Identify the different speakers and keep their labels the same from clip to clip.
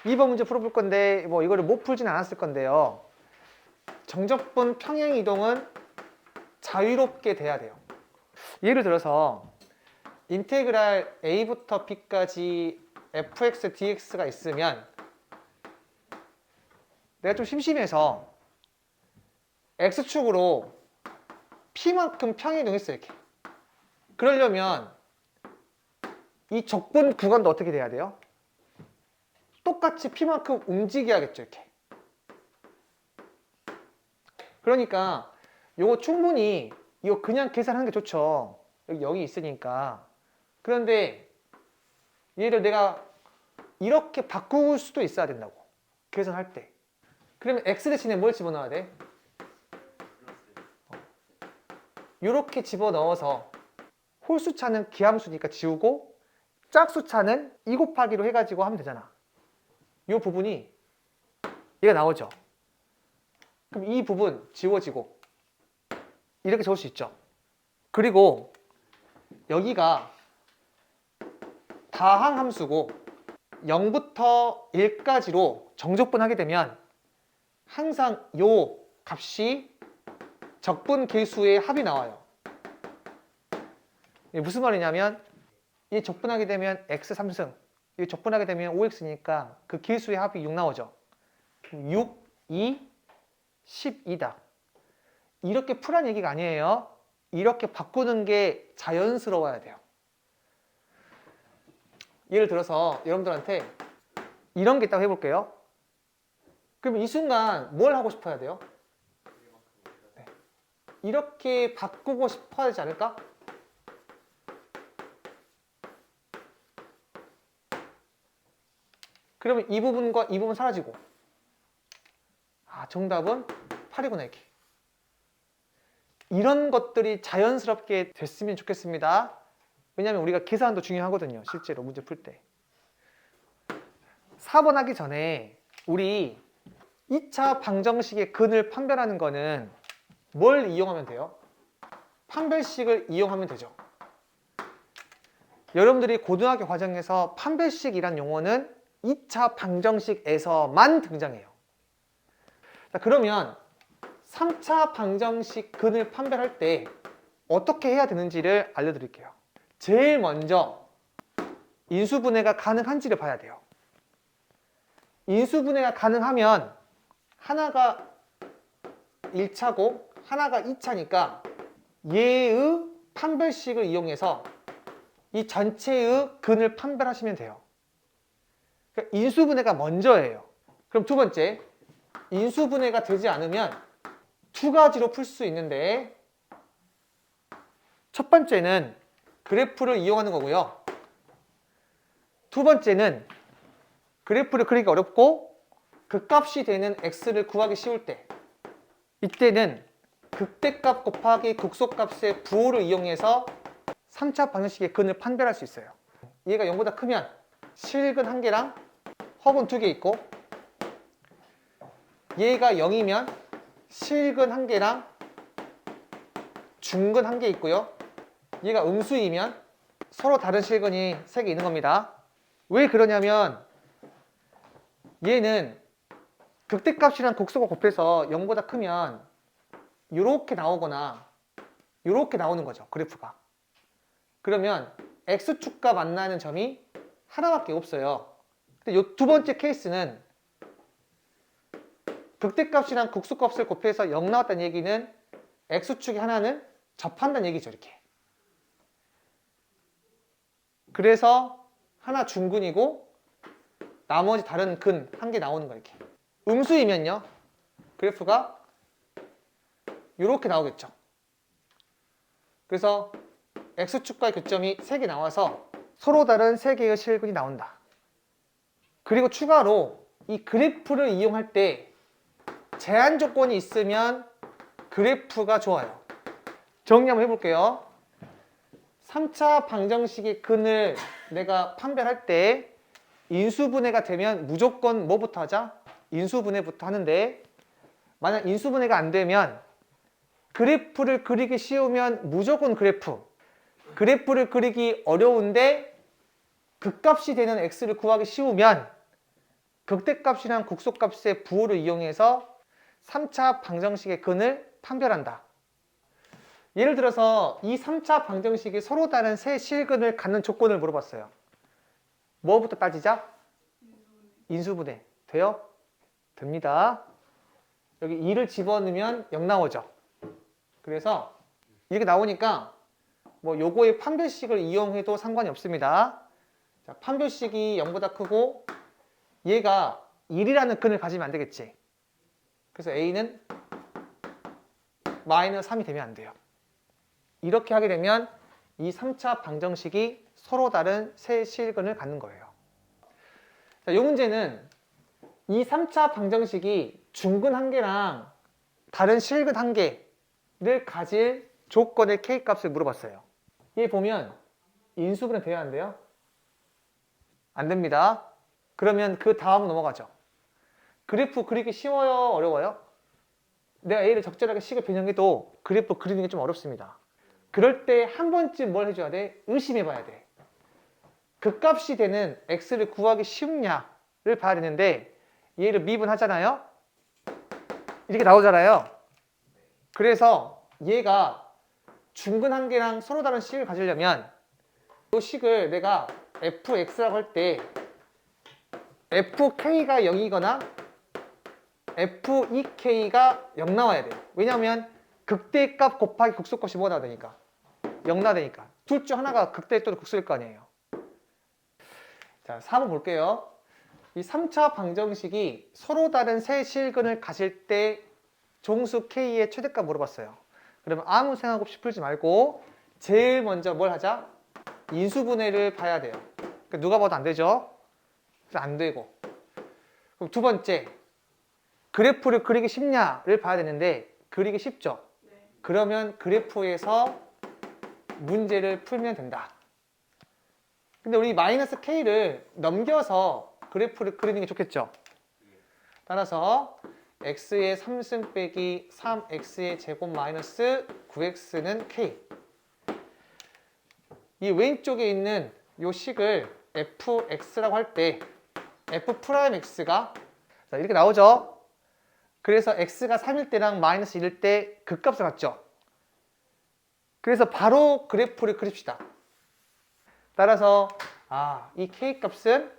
Speaker 1: 2번 문제 풀어볼 건데 뭐 이거를 못 풀진 않았을 건데요. 정적분 평행 이동은 자유롭게 돼야 돼요. 예를 들어서 인테그랄 a부터 b까지 fx dx가 있으면 내가 좀 심심해서 x축으로 p만큼 평행 이동했어요. 이렇게. 그러려면 이 적분 구간도 어떻게 돼야 돼요? 똑같이 p만큼 움직여야겠죠. 이렇게. 그러니까 이거 충분히 이거 그냥 계산하는 게 좋죠. 여기 0이 있으니까. 그런데 얘를 내가 이렇게 바꿀 수도 있어야 된다고. 계산할 때. 그러면 x 대신에 뭘 집어넣어야 돼? 이렇게 집어넣어서 홀수차는 기함수니까 지우고 짝수차는 2 곱하기로 해가지고 하면 되잖아. 이 부분이 얘가 나오죠. 그럼 이 부분 지워지고 이렇게 적을 수 있죠. 그리고 여기가 다항 함수고 0부터 1까지로 정적분하게 되면 항상 요 값이 적분 계수의 합이 나와요. 이게 무슨 말이냐면 이 적분하게 되면 x 3승, 이 적분하게 되면 5x니까 그 계수의 합이 6 나오죠. 6, 2, 12다. 이렇게 풀란 얘기가 아니에요. 이렇게 바꾸는 게 자연스러워야 돼요. 예를 들어서 여러분들한테 이런 게 있다고 해볼게요. 그럼 이 순간 뭘 하고 싶어야 돼요? 네. 이렇게 바꾸고 싶어야 되지 않을까? 그러면 이 부분과 이 부분 사라지고 정답은 8이구나 이렇게. 이런 것들이 자연스럽게 됐으면 좋겠습니다. 왜냐하면 우리가 계산도 중요하거든요. 실제로 문제 풀 때. 4번 하기 전에 우리 2차 방정식의 근을 판별하는 거는 뭘 이용하면 돼요? 판별식을 이용하면 되죠. 여러분들이 고등학교 과정에서 판별식이란 용어는 2차 방정식에서만 등장해요. 자, 그러면 3차 방정식 근을 판별할 때 어떻게 해야 되는지를 알려드릴게요. 제일 먼저 인수분해가 가능한지를 봐야 돼요. 인수분해가 가능하면 하나가 1차고 하나가 2차니까 얘의 판별식을 이용해서 이 전체의 근을 판별하시면 돼요. 그러니까 인수분해가 먼저예요. 그럼 두 번째, 인수분해가 되지 않으면 두 가지로 풀 수 있는데 첫 번째는 그래프를 이용하는 거고요. 두 번째는 그래프를 그리기 어렵고 극값이 되는 x를 구하기 쉬울 때 이때는 극대값 곱하기 극소값의 부호를 이용해서 3차 방정식의 근을 판별할 수 있어요. 얘가 0보다 크면 실근 1개랑 허근 2개 있고 얘가 0이면 실근 1개랑 중근 1개 있고요. 얘가 음수이면 서로 다른 실근이 3개 있는 겁니다. 왜 그러냐면 얘는 극대값이랑 극소가 곱해서 0보다 크면 이렇게 나오거나 이렇게 나오는 거죠. 그래프가. 그러면 x축과 만나는 점이 하나밖에 없어요. 근데 이 두 번째 케이스는 극대값이랑 극소값을 곱해서 0 나왔다는 얘기는 x축이 하나는 접한다는 얘기죠. 이렇게. 그래서 하나 중근이고 나머지 다른 근 한 개 나오는 거예요. 이렇게. 음수이면요. 그래프가 이렇게 나오겠죠. 그래서 x축과의 교점이 3개 나와서 서로 다른 3개의 실근이 나온다. 그리고 추가로 이 그래프를 이용할 때 제한 조건이 있으면 그래프가 좋아요. 정리 한번 해볼게요. 3차 방정식의 근을 내가 판별할 때 인수분해가 되면 무조건 뭐부터 하자? 인수분해부터 하는데 만약 인수분해가 안 되면 그래프를 그리기 쉬우면 무조건 그래프를 그리기 어려운데 극값이 되는 x를 구하기 쉬우면 극대값이랑 국소값의 부호를 이용해서 3차 방정식의 근을 판별한다. 예를 들어서 이 3차 방정식이 서로 다른 세 실근을 갖는 조건을 물어봤어요. 뭐부터 따지자? 인수분해. 돼요? 됩니다. 여기 2를 집어넣으면 0 나오죠. 그래서 이렇게 나오니까 뭐 요거의 판별식을 이용해도 상관이 없습니다. 자, 판별식이 0보다 크고 얘가 1이라는 근을 가지면 안 되겠지. 그래서 A는 마이너스 3이 되면 안 돼요. 이렇게 하게 되면 이 3차 방정식이 서로 다른 세 실근을 갖는 거예요. 자, 이 문제는 이 3차 방정식이 중근 한계랑 다른 실근 한계를 가질 조건의 K값을 물어봤어요. 얘 보면 인수분해 돼야 안 돼요? 안 됩니다. 그러면 그 다음 넘어가죠. 그래프 그리기 쉬워요? 어려워요? 내가 A를 적절하게 식을 변형해도 그래프 그리는 게 좀 어렵습니다. 그럴 때 한 번쯤 뭘 해줘야 돼? 의심해 봐야 돼. 극값이 되는 X를 구하기 쉽냐를 봐야 되는데 얘를 미분하잖아요? 이렇게 나오잖아요. 그래서 얘가 중근 한계랑 서로 다른 식을 가지려면 이 식을 내가 fx라고 할 때 fk가 0이거나 f2k가 0 나와야 돼요. 왜냐하면 극대값 곱하기 극소값이 뭐가 나와야 되니까 0 나와야 되니까 둘 중 하나가 극대 또는 극소일 거 아니에요. 자, 4번 볼게요. 이 3차 방정식이 서로 다른 세 실근을 가질 때 종수 k의 최대값 물어봤어요. 그러면 아무 생각 없이 풀지 말고 제일 먼저 뭘 하자? 인수분해를 봐야 돼요. 그러니까 누가 봐도 안 되죠? 그래서 안 되고. 그럼 두 번째, 그래프를 그리기 쉽냐를 봐야 되는데 그리기 쉽죠? 네. 그러면 그래프에서 문제를 풀면 된다. 근데 우리 마이너스 k를 넘겨서 그래프를 그리는 게 좋겠죠? 따라서 x의 3승 빼기 3x의 제곱 마이너스 9x는 k. 이 왼쪽에 있는 이 식을 fx라고 할 때 f'x가 이렇게 나오죠? 그래서 x가 3일 때랑 마이너스 1일 때 극값을 갖죠? 그래서 바로 그래프를 그립시다. 따라서 이 k값은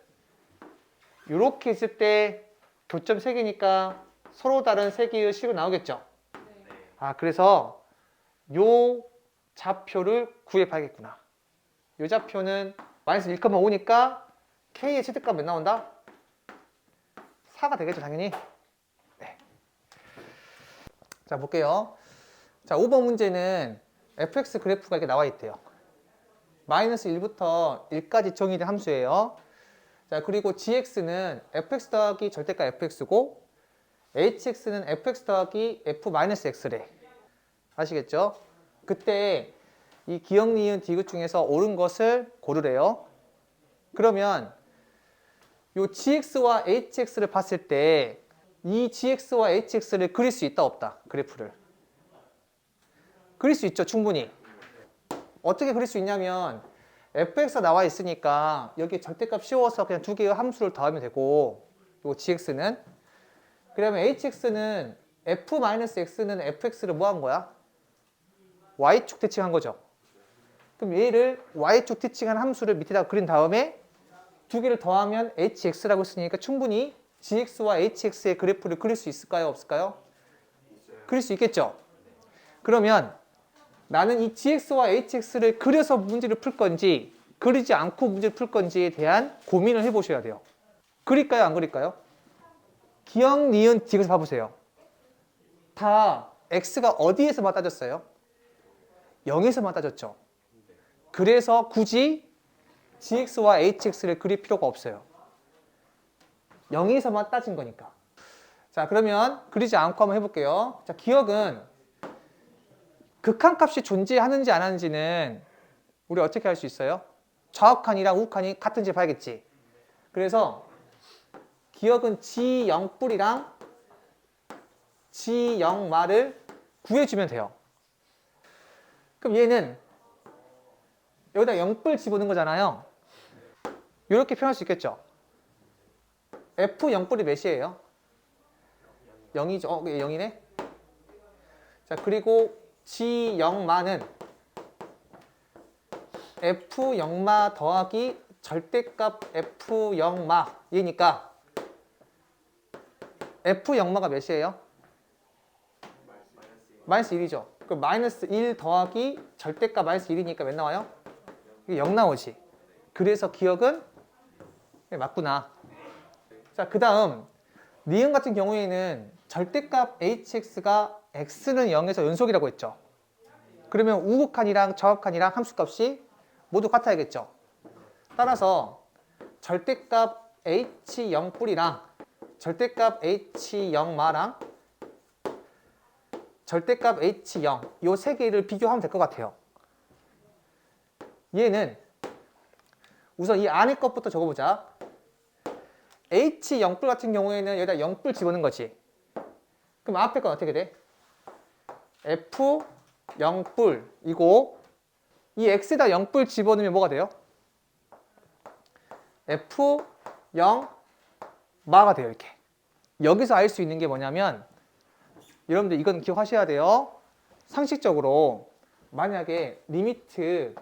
Speaker 1: 이렇게 있을 때 교점 3개니까 서로 다른 3개의 식을 나오겠죠? 그래서 요 좌표를 구해봐야겠구나. 요 좌표는 마이너스 1,5니까 k의 최대값 몇 나온다? 4가 되겠죠, 당연히. 네. 자, 볼게요. 자, 5번 문제는 fx 그래프가 이렇게 나와 있대요. 마이너스 1부터 1까지 정의된 함수예요. 자, 그리고 gx는 fx 더하기 절대값 fx고 hx는 fx 더하기 f-x래. 아시겠죠? 그때 이 기억, 니은, 디귿 중에서 옳은 것을 고르래요. 그러면 요 gx와 hx를 봤을 때 이 gx와 hx를 그릴 수 있다 없다? 그래프를. 그릴 수 있죠, 충분히. 어떻게 그릴 수 있냐면 fx가 나와 있으니까 여기 절대값 씌워서 그냥 두 개의 함수를 더하면 되고 요 gx는 그러면 hx는 f-x는 fx를 뭐 한 거야? y축 대칭한 거죠. 그럼 얘를 y축 대칭한 함수를 밑에다가 그린 다음에 두 개를 더하면 hx라고 했으니까 충분히 gx와 hx의 그래프를 그릴 수 있을까요? 없을까요? 그릴 수 있겠죠? 그러면 나는 이 gx와 hx를 그려서 문제를 풀 건지 그리지 않고 문제를 풀 건지에 대한 고민을 해보셔야 돼요. 그릴까요? 안 그릴까요? 기억, 니은, 디귿을 봐보세요. 다 x가 어디에서만 따졌어요? 0에서만 따졌죠. 그래서 굳이 gx와 hx를 그릴 필요가 없어요. 0에서만 따진 거니까. 자, 그러면 그리지 않고 한번 해볼게요. 자, 기억은 극한값이 존재하는지 안 하는지는 우리 어떻게 할 수 있어요? 좌우칸이랑 우칸이 같은지 봐야겠지. 그래서 기억은 G0뿔이랑 G0마를 구해주면 돼요. 그럼 얘는 여기다 0뿔 집어넣은 거잖아요. 이렇게 표현할 수 있겠죠. F 0뿔이 몇이에요? 0이죠. 0이네. 자, 그리고 G 0마는 F 0마 더하기 절대값 F 0마 얘니까 F 0마가 몇이에요? 마이너스 1이죠. 그럼 마이너스 1 더하기 절대값 마이너스 1이니까 몇 나와요? 이게 0 나오지. 그래서 기억은 맞구나. 자, 그 다음 니은 같은 경우에는 절대값 hx가 x는 0에서 연속이라고 했죠. 그러면 우극한이랑 저극한이랑 함수값이 모두 같아야겠죠. 따라서 절대값 h0뿔이랑 절대값 h0마랑 절대값 h0 요 세 개를 비교하면 될 것 같아요. 얘는 우선 이 안에 것부터 적어보자. h0뿔 같은 경우에는 여기다 0뿔 집어넣는 거지. 그럼 앞에 건 어떻게 돼? f 0뿔이고 이 x에다 0뿔 집어넣으면 뭐가 돼요? f 0 마가 돼요. 이렇게. 여기서 알 수 있는 게 뭐냐면 여러분들 이건 기억하셔야 돼요. 상식적으로 만약에 리미트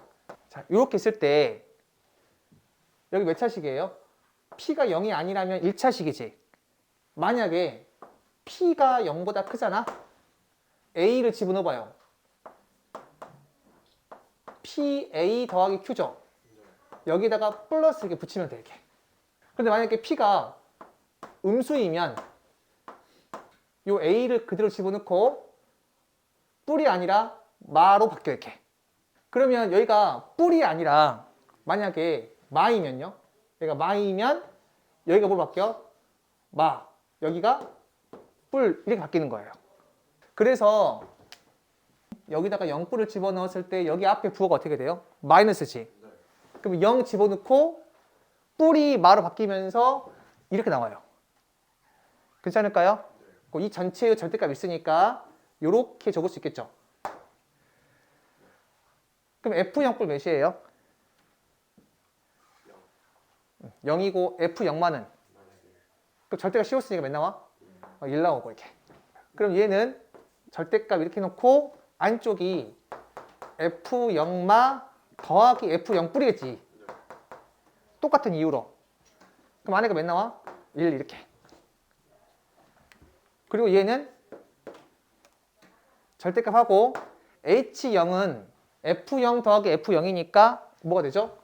Speaker 1: 자, 이렇게 쓸 때 여기 몇 차식이에요? p가 0이 아니라면 1차식이지. 만약에 p가 0보다 크잖아? a를 집어넣어봐요. pa 더하기 q죠. 여기다가 플러스 이렇게 붙이면 돼. 이렇게. 근데 만약에 p가 음수이면 요 a를 그대로 집어넣고 뿔이 아니라 마로 바뀌어 이렇게. 그러면 여기가 뿔이 아니라 만약에 마이면요. 여기가 마이면 여기가 뭘 바뀌어? 마. 여기가 뿔 이렇게 바뀌는 거예요. 그래서 여기다가 0뿔을 집어넣었을 때 여기 앞에 부호가 어떻게 돼요? 마이너스지. 그럼 0 집어넣고 뿔이 마로 바뀌면서 이렇게 나와요. 괜찮을까요? 이 전체의 절대값이 있으니까 이렇게 적을 수 있겠죠. 그럼 F0뿔 몇이에요? 0이고 F0마는? 그럼 절대값 씌웠으니까 몇 나와? 1 나오고 이렇게. 그럼 얘는 절대값 이렇게 놓고 안쪽이 F0마 더하기 F0뿔이겠지. 똑같은 이유로. 그럼 안에가 몇 나와? 1 이렇게. 그리고 얘는 절대값하고 H0은 F0 더하기 F0이니까 뭐가 되죠?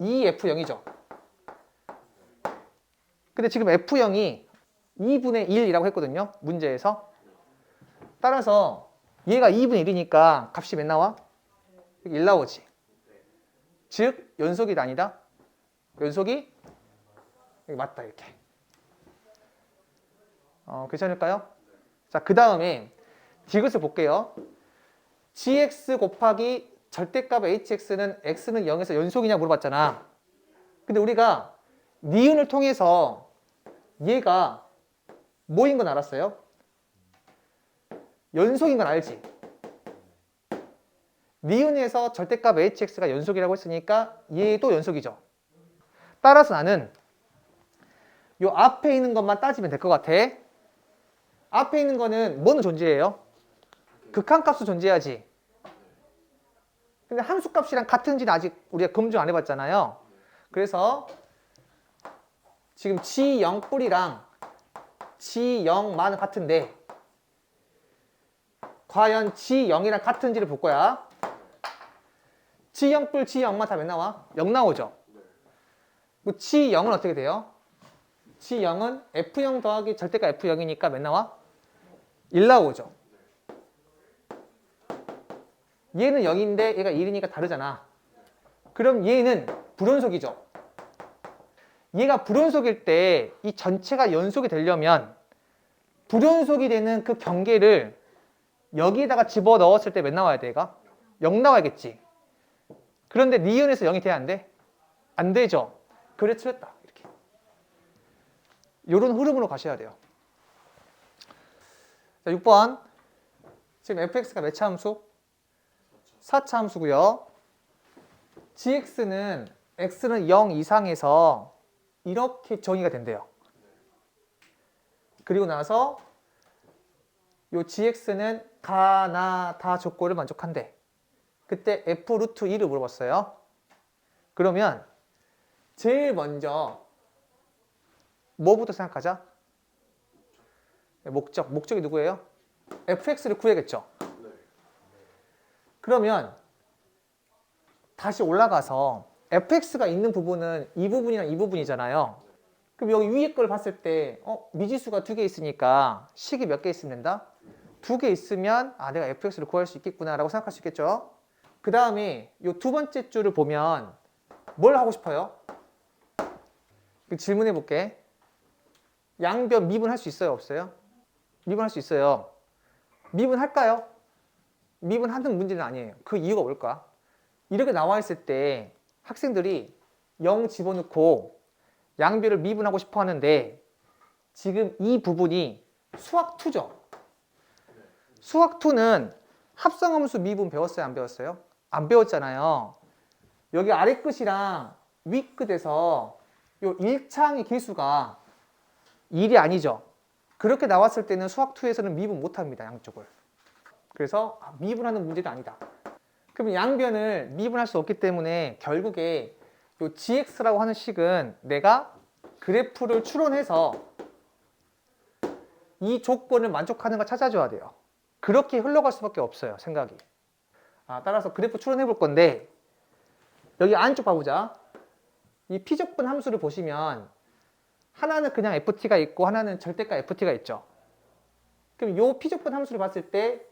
Speaker 1: 2F0이죠. 근데 지금 F0이 2분의 1이라고 했거든요. 문제에서. 따라서 얘가 2분의 1이니까 값이 몇 나와? 1 나오지. 즉 연속이 아니다. 연속이 맞다 이렇게. 괜찮을까요? 자, 그 다음에 디귿을 볼게요. gx 곱하기 절대값 hx는 x는 0에서 연속이냐 물어봤잖아. 근데 우리가 니은을 통해서 얘가 뭐인 건 알았어요? 연속인 건 알지? 니은에서 절대값 hx가 연속이라고 했으니까 얘도 연속이죠. 따라서 나는 요 앞에 있는 것만 따지면 될 것 같아. 앞에 있는 거는 뭐는 존재해요? 극한값도 존재하지. 근데 함수값이랑 같은지는 아직 우리가 검증 안 해봤잖아요. 그래서 지금 G0뿔이랑 G0마는 같은데 과연 G0이랑 같은지를 볼 거야. G0뿔, G0마 다 몇 나와? 0 나오죠. G0은 어떻게 돼요? G0은 F0 더하기 절대값 F0이니까 몇 나와? 1 나오죠. 얘는 0인데 얘가 1이니까 다르잖아. 그럼 얘는 불연속이죠. 얘가 불연속일 때 이 전체가 연속이 되려면 불연속이 되는 그 경계를 여기에다가 집어넣었을 때 몇 나와야 돼? 얘가? 0 나와야겠지. 그런데 니은에서 0이 돼야 안 돼? 안 되죠. 그래 틀렸다. 이렇게. 이런 흐름으로 가셔야 돼요. 자, 6번. 지금 fx가 몇 차 함수? 4차 함수고요. gx는 x는 0 이상에서 이렇게 정의가 된대요. 그리고 나서 요 gx는 가나 다 조건을 만족한대. 그때 f 루트 2를 물어봤어요. 그러면 제일 먼저 뭐부터 생각하자? 목적이 누구예요? fx를 구해야겠죠. 그러면 다시 올라가서 fx가 있는 부분은 이 부분이랑 이 부분이잖아요. 그럼 여기 위에 걸 봤을 때 미지수가 2개 있으니까 식이 몇 개 있으면 된다? 2개 있으면 내가 fx를 구할 수 있겠구나 라고 생각할 수 있겠죠. 그 다음에 이 두 번째 줄을 보면 뭘 하고 싶어요? 질문해 볼게. 양변 미분할 수 있어요? 없어요? 미분할 수 있어요. 미분할까요? 미분하는 문제는 아니에요. 그 이유가 뭘까? 이렇게 나와 있을 때 학생들이 0 집어넣고 양변을 미분하고 싶어 하는데 지금 이 부분이 수학2죠. 수학2는 합성함수 미분 배웠어요? 안 배웠어요? 안 배웠잖아요. 여기 아래 끝이랑 위 끝에서 요 1창의 개수가 1이 아니죠. 그렇게 나왔을 때는 수학2에서는 미분 못합니다. 양쪽을. 그래서 미분하는 문제도 아니다. 그럼 양변을 미분할 수 없기 때문에 결국에 요 gx라고 하는 식은 내가 그래프를 추론해서 이 조건을 만족하는 걸 찾아줘야 돼요. 그렇게 흘러갈 수밖에 없어요. 생각이. 따라서 그래프 추론해 볼 건데 여기 안쪽 봐보자. 이 피적분 함수를 보시면 하나는 그냥 ft가 있고 하나는 절대값 ft가 있죠. 그럼 이 피적분 함수를 봤을 때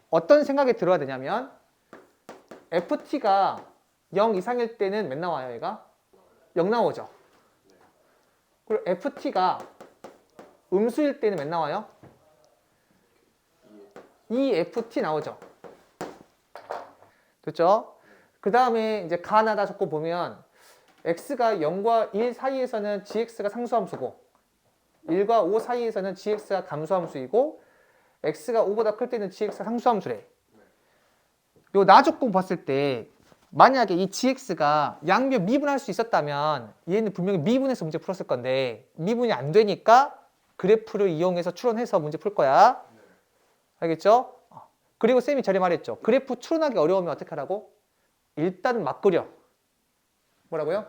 Speaker 1: 어떤 생각이 들어야 되냐면 ft가 0 이상일 때는 몇 나와요? 얘가? 0 나오죠. 그리고 ft가 음수일 때는 몇 나와요? 2ft 나오죠. 됐죠? 그 다음에 이제 가나다 조건 보면 x가 0과 1 사이에서는 gx가 상수함수고 1과 5 사이에서는 gx가 감수함수이고 x가 5보다 클 때는 gx가 상수함수래. 요 나 조건 봤을 때 만약에 이 gx가 양변 미분할 수 있었다면 얘는 분명히 미분해서 문제 풀었을 건데 미분이 안 되니까 그래프를 이용해서 추론해서 문제 풀 거야. 알겠죠? 그리고 쌤이 전에 말했죠. 그래프 추론하기 어려우면 어떻게 하라고? 일단 막 그려. 뭐라고요?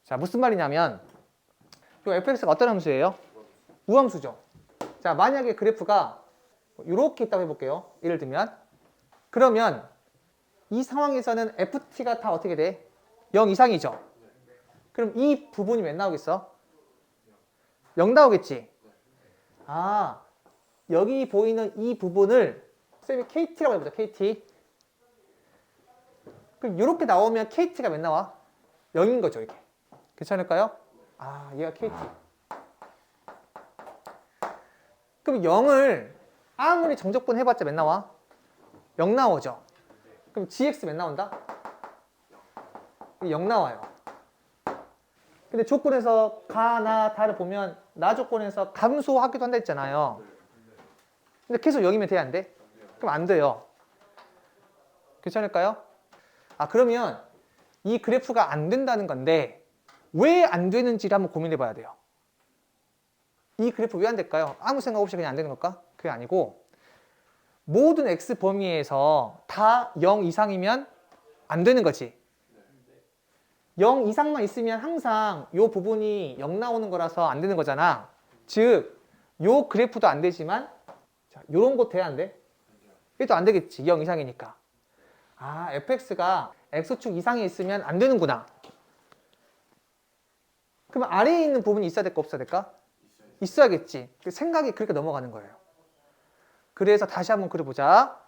Speaker 1: 자, 무슨 말이냐면 요 fx가 어떤 함수예요? 우함수죠. 자, 만약에 그래프가 이렇게 있다고 해볼게요. 예를 들면 그러면 이 상황에서는 ft가 다 어떻게 돼? 0 이상이죠. 그럼 이 부분이 몇 나오겠어? 0 나오겠지. 여기 보이는 이 부분을 쌤이 KT라고 해보자. KT. 그럼 이렇게 나오면 KT가 몇 나와? 0인 거죠. 이렇게. 괜찮을까요? 얘가 KT. 그럼 0을 아무리 정적분 해봤자 몇 나와? 0 나오죠. 그럼 gx 몇 나온다? 0 나와요. 근데 조건에서 가나 다를 보면 나 조건에서 감소하기도 한다 했잖아요. 근데 계속 0이면 돼? 안 돼? 그럼 안 돼요. 괜찮을까요? 그러면 이 그래프가 안 된다는 건데 왜 안 되는지를 한번 고민해 봐야 돼요. 이 그래프 왜 안 될까요? 아무 생각 없이 그냥 안 되는 걸까? 그게 아니고 모든 x 범위에서 다 0 이상이면 안 되는 거지. 0 이상만 있으면 항상 이 부분이 0 나오는 거라서 안 되는 거잖아. 즉, 이 그래프도 안 되지만 이런 거 돼야 안 돼? 얘도 안 되겠지. 0 이상이니까. fx가 x축 이상에 있으면 안 되는구나. 그러면 아래에 있는 부분이 있어야 될까 없어야 될까? 있어야겠지. 생각이 그렇게 넘어가는 거예요. 그래서 다시 한번 그려보자.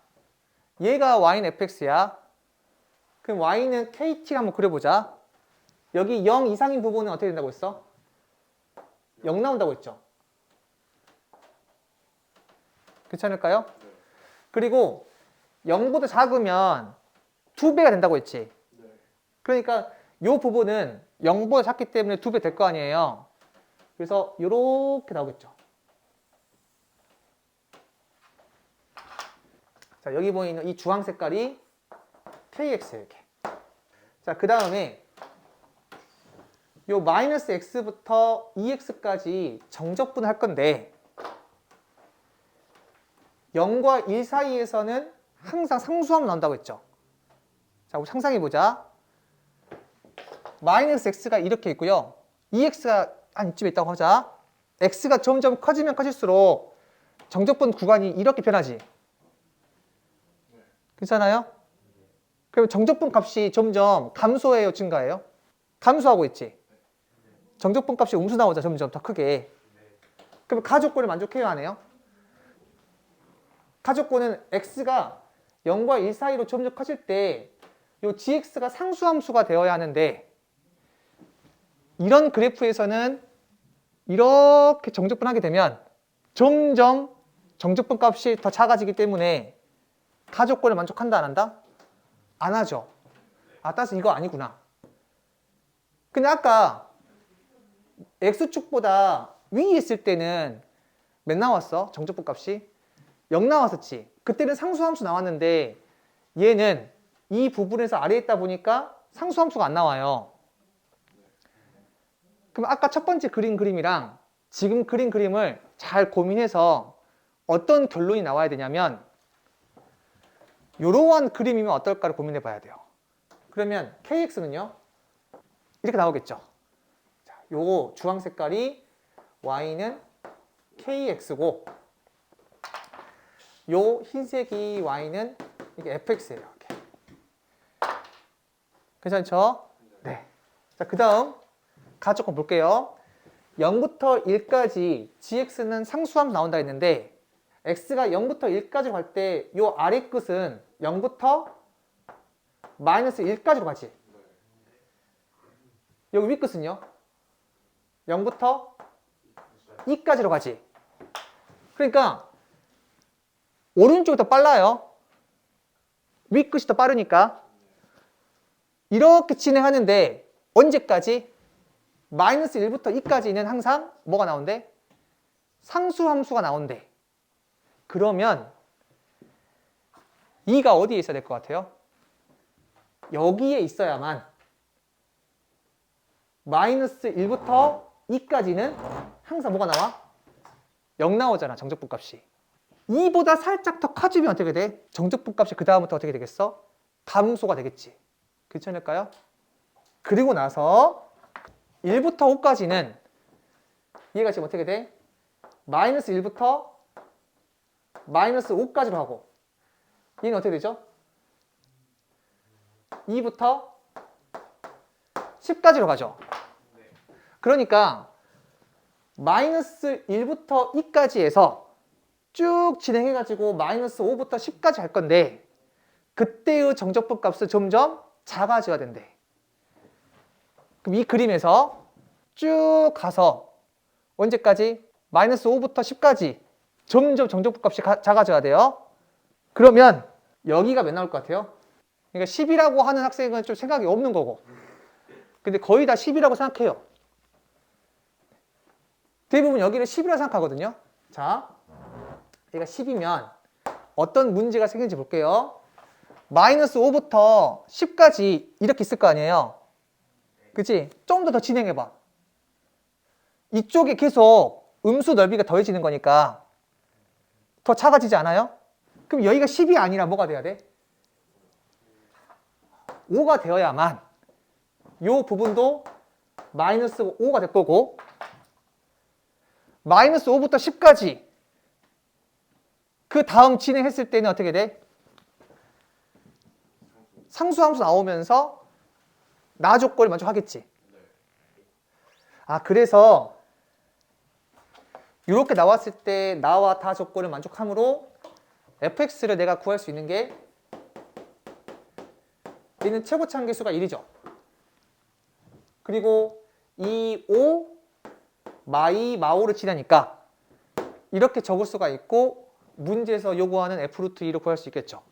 Speaker 1: 얘가 y는 fx야. 그럼 y는 kt를 한번 그려보자. 여기 0 이상인 부분은 어떻게 된다고 했어? 0 나온다고 했죠. 괜찮을까요? 그리고 0보다 작으면 2배가 된다고 했지. 그러니까 이 부분은 0보다 작기 때문에 2배 될 거 아니에요. 그래서 이렇게 나오겠죠. 자, 여기 보이는 이 주황 색깔이 kx 이렇게. 자, 그 다음에 요 마이너스 x부터 2x까지 정적분을 할 건데 0과 1 사이에서는 항상 상수함 나온다고 했죠. 자, 우리 상상해보자. 마이너스 x가 이렇게 있고요. 2x가 한 이쯤에 있다고 하자. x가 점점 커지면 커질수록 정적분 구간이 이렇게 변하지. 괜찮아요? 그럼 정적분 값이 점점 감소해요, 증가해요? 감소하고 있지. 정적분 값이 음수 나오자, 점점 더 크게. 그럼 가족권을 만족해요, 안 해요? 가족권은 x가 0과 1 사이로 점점 커질 때 이 gx가 상수함수가 되어야 하는데, 이런 그래프에서는 이렇게 정적분 하게 되면 점점 정적분 값이 더 작아지기 때문에 가족권을 만족한다, 안 한다? 안 하죠. 아, 따라서 이거 아니구나. 근데 아까 x축보다 위에 있을 때는 몇 나왔어? 정적분 값이? 0 나왔었지. 그때는 상수함수 나왔는데 얘는 이 부분에서 아래에 있다 보니까 상수함수가 안 나와요. 그럼 아까 첫 번째 그림이랑 지금 그림을 잘 고민해서 어떤 결론이 나와야 되냐면 이러한 그림이면 어떨까를 고민해 봐야 돼요. 그러면 kx는요? 이렇게 나오겠죠. 자, 요거 주황 색깔이 y는 kx고 요 흰색이 y는 이게 fx예요. 이렇게. 괜찮죠? 네. 자, 그 다음 가족권 볼게요. 0부터 1까지 gx는 상수함수 나온다 했는데 x가 0부터 1까지 갈 때 요 아래 끝은 0부터 마이너스 1까지로 가지. 여기 위 끝은요? 0부터 2까지로 가지. 그러니까 오른쪽이 더 빨라요. 위 끝이 더 빠르니까. 이렇게 진행하는데 언제까지? 마이너스 1부터 2까지는 항상 뭐가 나온대? 상수함수가 나온대. 그러면 2가 어디에 있어야 될 것 같아요? 여기에 있어야만 마이너스 1부터 2까지는 항상 뭐가 나와? 0 나오잖아, 정적분 값이. 2보다 살짝 더 커지면 어떻게 돼? 정적분 값이 그 다음부터 어떻게 되겠어? 감소가 되겠지. 괜찮을까요? 그리고 나서 1부터 5까지는 얘가 지금 어떻게 돼? 마이너스 1부터 마이너스 5까지로 하고 얘는 어떻게 되죠? 2부터 10까지로 가죠. 그러니까 마이너스 1부터 2까지 해서 쭉 진행해가지고 마이너스 5부터 10까지 할 건데 그때의 정적분 값은 점점 작아져야 된대. 그럼 이 그림에서 쭉 가서 언제까지? 마이너스 5부터 10까지 점점 정적분 값이 작아져야 돼요. 그러면 여기가 몇 나올 것 같아요? 그러니까 10이라고 하는 학생은 좀 생각이 없는 거고 근데 거의 다 10이라고 생각해요. 대부분 여기를 10이라고 생각하거든요. 자, 얘가 10이면 어떤 문제가 생기는지 볼게요. 마이너스 5부터 10까지 이렇게 있을 거 아니에요. 그치? 좀 더 진행해봐. 이쪽에 계속 음수 넓이가 더해지는 거니까 더 작아지지 않아요? 그럼 여기가 10이 아니라 뭐가 돼야 돼? 5가 되어야만 이 부분도 마이너스 5가 될 거고 마이너스 5부터 10까지 그 다음 진행했을 때는 어떻게 돼? 상수함수 나오면서 나 조건을 만족하겠지. 아, 그래서 이렇게 나왔을 때 나와 다 조건을 만족하므로 fx를 내가 구할 수 있는 게 얘는 최고치 한계수가 1이죠. 그리고 이 5, 마오를 치려니까 이렇게 적을 수가 있고 문제에서 요구하는 f√2를 구할 수 있겠죠.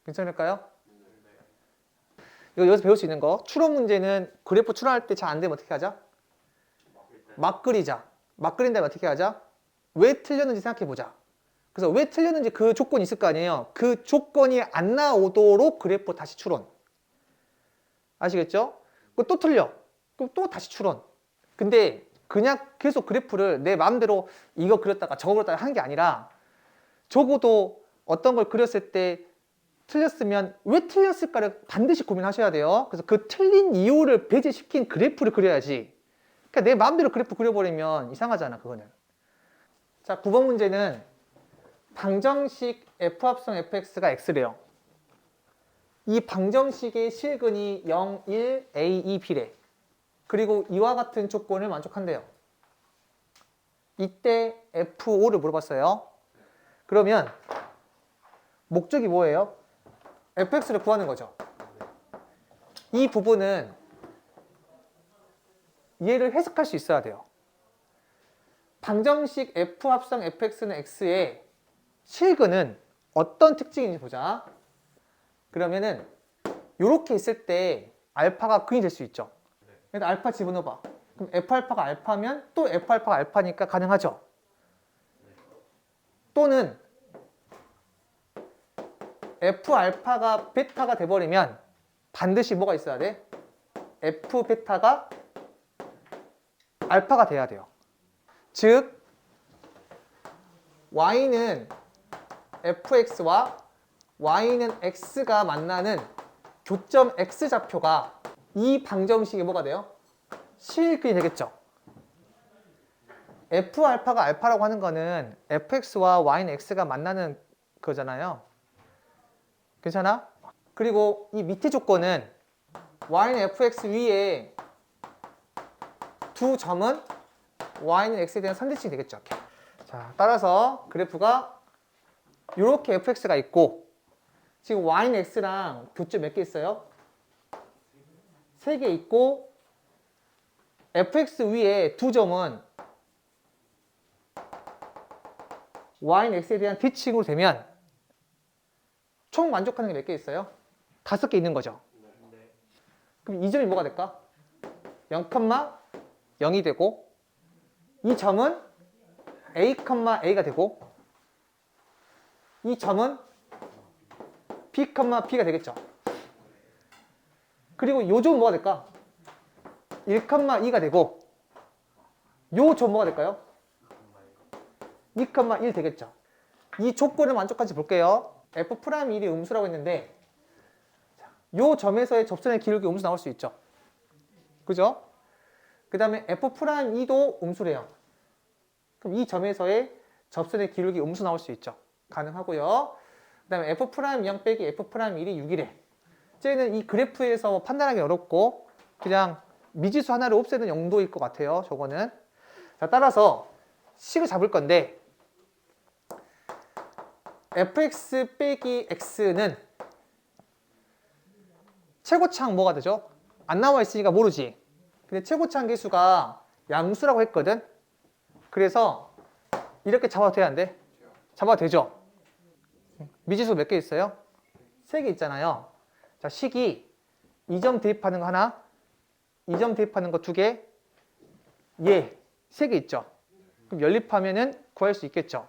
Speaker 1: 괜찮을까요? 이거 여기서 배울 수 있는 거 추론 문제는 그래프 추론할 때 잘 안 되면 어떻게 하자? 막 그리자. 막 그린 다음에 어떻게 하자? 왜 틀렸는지 생각해 보자. 그래서 왜 틀렸는지 그 조건이 있을 거 아니에요. 그 조건이 안 나오도록 그래프 다시 추론. 아시겠죠? 그거 또 틀려. 그럼 또 다시 추론. 근데 그냥 계속 그래프를 내 마음대로 이거 그렸다가 저거 그렸다가 하는 게 아니라 적어도 어떤 걸 그렸을 때 틀렸으면 왜 틀렸을까를 반드시 고민하셔야 돼요. 그래서 그 틀린 이유를 배제시킨 그래프를 그려야지. 그러니까 내 마음대로 그래프 그려버리면 이상하잖아, 그거는. 자, 9번 문제는 방정식 F합성 fx가 x래요. 이 방정식의 실근이 0, 1, a, 2, b래. 그리고 이와 같은 조건을 만족한대요. 이때 F5를 물어봤어요. 그러면 목적이 뭐예요? fx를 구하는 거죠. 이 부분은 얘를 해석할 수 있어야 돼요. 방정식 F 합성 fx는 x의 실근은 어떤 특징인지 보자. 그러면은 이렇게 있을 때 알파가 근이 될 수 있죠. 그래서 알파 집어넣어봐. 그럼 F알파가 알파면 또 F알파가 알파니까 가능하죠. 또는 F알파가 베타가 돼버리면 반드시 뭐가 있어야 돼? F베타가 알파가 돼야 돼요. 즉 Y는 fx와 Y는 x가 만나는 교점 x좌표가 이 방정식이 뭐가 돼요? 실근이 되겠죠. F알파가 알파라고 하는 거는 fx와 Y는 x가 만나는 거잖아요. 괜찮아? 그리고 이 밑에 조건은 Y는 fx 위에 두 점은 Y는 x에 대한 선대칭이 되겠죠. 이렇게. 자, 따라서 그래프가 이렇게 fx가 있고 지금 Y는 x랑 교점 몇 개 있어요? 3개 있고 fx 위에 두 점은 Y는 x에 대한 대칭으로 되면 총 만족하는 게 몇 개 있어요? 5개 있는 거죠. 그럼 이 점이 뭐가 될까? 0,0이 되고 이 점은 a,a가 되고 이 점은 b, b가 되겠죠. 그리고 이 점은 뭐가 될까? 1,2가 되고 이 점 뭐가 될까요? 2,1 되겠죠. 이 조건을 만족한지 볼게요. F'1이 음수라고 했는데 이 점에서의 접선의 기울기 음수 나올 수 있죠. 그죠? 그 다음에 F'2도 음수래요. 그럼 이 점에서의 접선의 기울기 음수 나올 수 있죠. 가능하고요. 그 다음에 F'0 빼기 F'1이 6이래. 쟤는 이 그래프에서 판단하기 어렵고 그냥 미지수 하나를 없애는 용도일 것 같아요. 저거는. 자, 따라서 식을 잡을 건데 fx 빼기 x는 최고차항 뭐가 되죠? 안 나와 있으니까 모르지. 근데 최고차항 계수가 양수라고 했거든. 그래서 이렇게 잡아도 돼야 안 돼? 잡아도 되죠? 미지수 몇 개 있어요? 3개 있잖아요. 자, 식이 2점 대입하는 거 하나, 2점 대입하는 거 2개, 얘 3개 있죠. 그럼 연립하면은 구할 수 있겠죠.